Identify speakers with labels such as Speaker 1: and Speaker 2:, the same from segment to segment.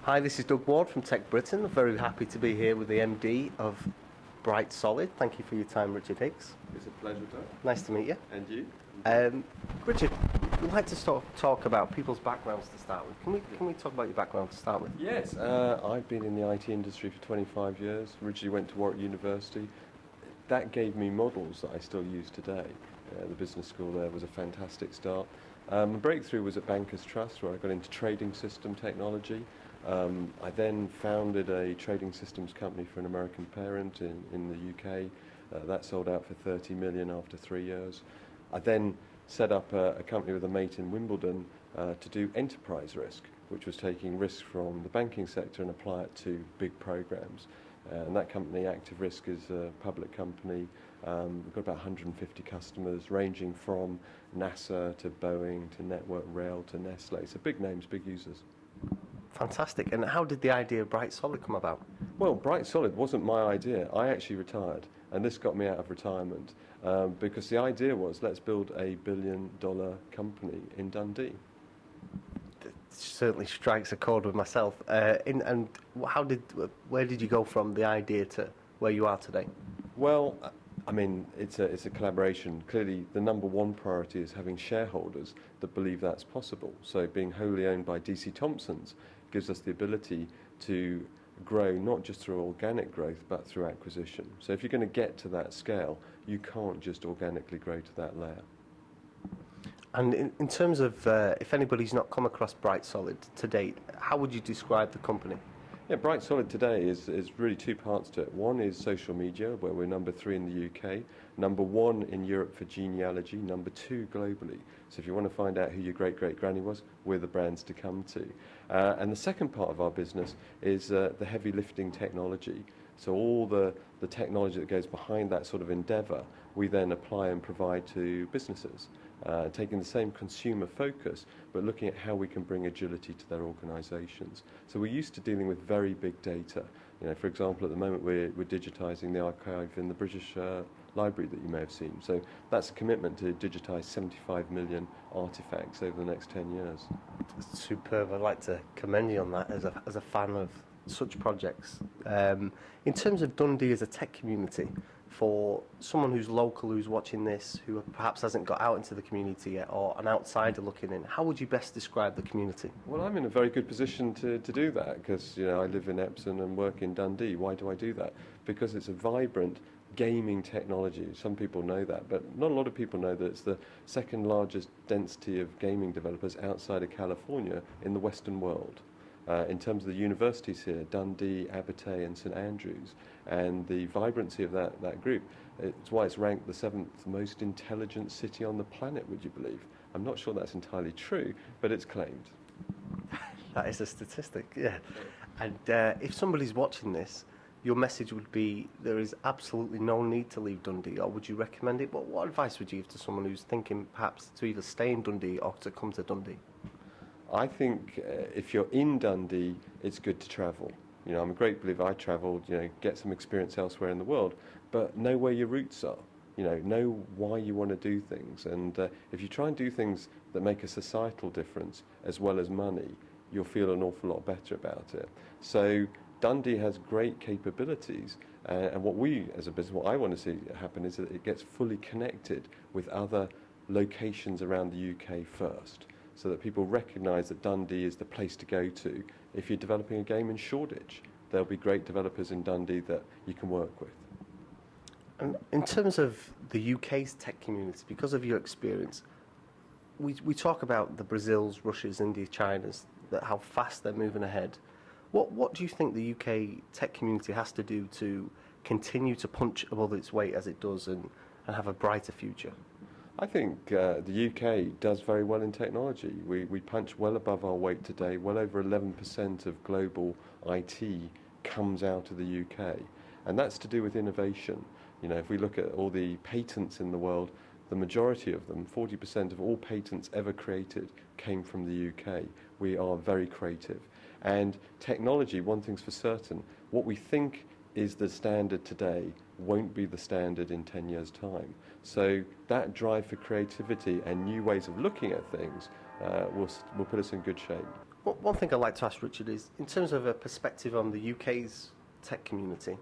Speaker 1: Hi, this is Doug Ward from Tech Britain. Very happy to be here with the MD of Bright Solid. Thank you for your time, Richard Higgs.
Speaker 2: It's a pleasure, Doug.
Speaker 1: Nice to meet you.
Speaker 2: And you?
Speaker 1: Richard, we'd like to talk about people's backgrounds to start with. Can we talk about your background to start with?
Speaker 2: Yes, I've been in the IT industry for 25 years. Originally went to Warwick University. That gave me models that I still use today. The business school there was a fantastic start. My breakthrough was at Bankers Trust, where I got into trading system technology. I then founded a trading systems company for an American parent in the UK. That sold out for 30 million after 3 years. I then set up a company with a mate in Wimbledon to do enterprise risk, which was taking risk from the banking sector and apply it to big programs. And that company, Active Risk, is a public company. We've got about 150 customers, ranging from NASA to Boeing to Network Rail to Nestle. So big names, big users.
Speaker 1: Fantastic. And how did the idea of Bright Solid come about?
Speaker 2: Well, Bright Solid wasn't my idea. I actually retired, and this got me out of retirement because the idea was, let's build a $1 billion company in Dundee.
Speaker 1: It certainly strikes a chord with myself. And where did you go from the idea to where you are today?
Speaker 2: Well, I mean, it's a collaboration. Clearly, the number one priority is having shareholders that believe that's possible. So being wholly owned by DC Thomson's gives us the ability to grow not just through organic growth, but through acquisition. So if you're going to get to that scale, you can't just organically grow to that layer.
Speaker 1: And in terms of, if anybody's not come across Bright Solid to date, how would you describe the company?
Speaker 2: Yeah, Bright Solid today is really two parts to it. One is social media, where we're number 3 in the UK, number 1 in Europe for genealogy, number 2 globally. So if you want to find out who your great-great-granny was, we're the brands to come to. And the second part of our business is the heavy lifting technology. So all the technology that goes behind that sort of endeavour, we then apply and provide to businesses, taking the same consumer focus, but looking at how we can bring agility to their organisations. So we're used to dealing with very big data. You know, for example, at the moment we're digitising the archive in the British Library that you may have seen. So that's a commitment to digitise 75 million artefacts over the next 10 years.
Speaker 1: Superb. I'd like to commend you on that as a fan of such projects. In terms of Dundee as a tech community, for someone who's local, who's watching this, who perhaps hasn't got out into the community yet, or an outsider looking in, how would you best describe the community?
Speaker 2: Well, I'm in a very good position to do that because, you know, I live in Epsom and work in Dundee. Why do I do that? Because it's a vibrant gaming technology. Some people know that, but not a lot of people know that it's the second largest density of gaming developers outside of California in the Western world. In terms of the universities here, Dundee, Abertay and St Andrews, and the vibrancy of that group, it's why it's ranked the 7th most intelligent city on the planet, would you believe? I'm not sure that's entirely true, but it's claimed.
Speaker 1: That is a statistic, yeah. And if somebody's watching this, your message would be there is absolutely no need to leave Dundee, or would you recommend it? But what advice would you give to someone who's thinking perhaps to either stay in Dundee or to come to Dundee?
Speaker 2: I think if you're in Dundee, it's good to travel. You know, I'm a great believer. I travelled, you know, get some experience elsewhere in the world, but know where your roots are. You know why you want to do things. And if you try and do things that make a societal difference as well as money, you'll feel an awful lot better about it. So Dundee has great capabilities. And what we, as a business, what I want to see happen is that it gets fully connected with other locations around the UK first, so that people recognise that Dundee is the place to go to. If you're developing a game in Shoreditch, there'll be great developers in Dundee that you can work with.
Speaker 1: And in terms of the UK's tech community, because of your experience, we talk about the Brazils, Russias, India, Chinas, that how fast they're moving ahead. What do you think the UK tech community has to do to continue to punch above its weight as it does and have a brighter future?
Speaker 2: I think the UK does very well in technology. We punch well above our weight today. Well over 11% of global IT comes out of the UK. And that's to do with innovation. You know, if we look at all the patents in the world, the majority of them, 40% of all patents ever created, came from the UK. We are very creative. And technology, one thing's for certain, what we think is the standard today won't be the standard in 10 years' time. So that drive for creativity and new ways of looking at things will put us in good shape.
Speaker 1: One thing I'd like to ask Richard is, in terms of a perspective on the UK's tech community,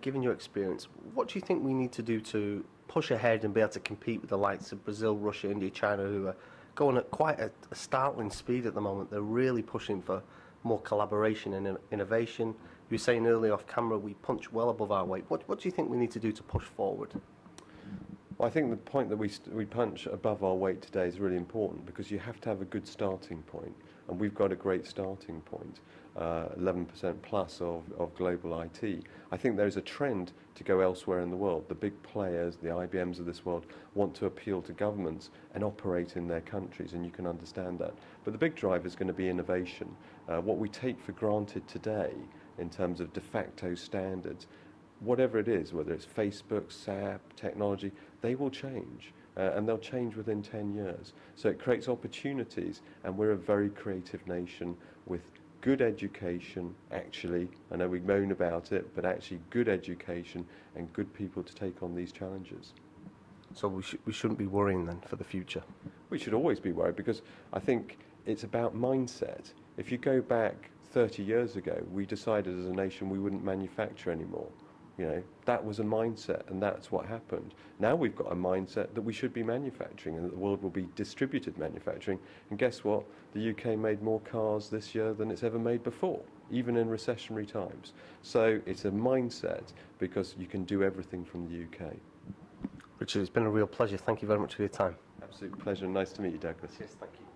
Speaker 1: given your experience, what do you think we need to do to push ahead and be able to compete with the likes of Brazil, Russia, India, China, who are going at quite a startling speed at the moment? They're really pushing for more collaboration and innovation. You were saying earlier off camera, we punch well above our weight. What do you think we need to do to push forward?
Speaker 2: Well, I think the point that we punch above our weight today is really important, because you have to have a good starting point, and we've got a great starting point, 11% plus of global IT. I think there's a trend to go elsewhere in the world. The big players, the IBMs of this world, want to appeal to governments and operate in their countries, and you can understand that. But the big drive is going to be innovation. What we take for granted today in terms of de facto standards, whatever it is, whether it's Facebook, SAP, technology, they will change, and they'll change within 10 years. So it creates opportunities, and we're a very creative nation with good education, actually. I know we moan about it, but actually good education and good people to take on these challenges.
Speaker 1: So we shouldn't be worrying then for the future?
Speaker 2: We should always be worried, because I think it's about mindset. If you go back 30 years ago, we decided as a nation we wouldn't manufacture anymore. You know, that was a mindset, and that's what happened. Now we've got a mindset that we should be manufacturing, and that the world will be distributed manufacturing. And guess what? The UK made more cars this year than it's ever made before, even in recessionary times. So it's a mindset, because you can do everything from the UK.
Speaker 1: Richard, it's been a real pleasure. Thank you very much for your time.
Speaker 2: Absolute pleasure. Nice to meet you, Douglas.
Speaker 1: Yes, thank you.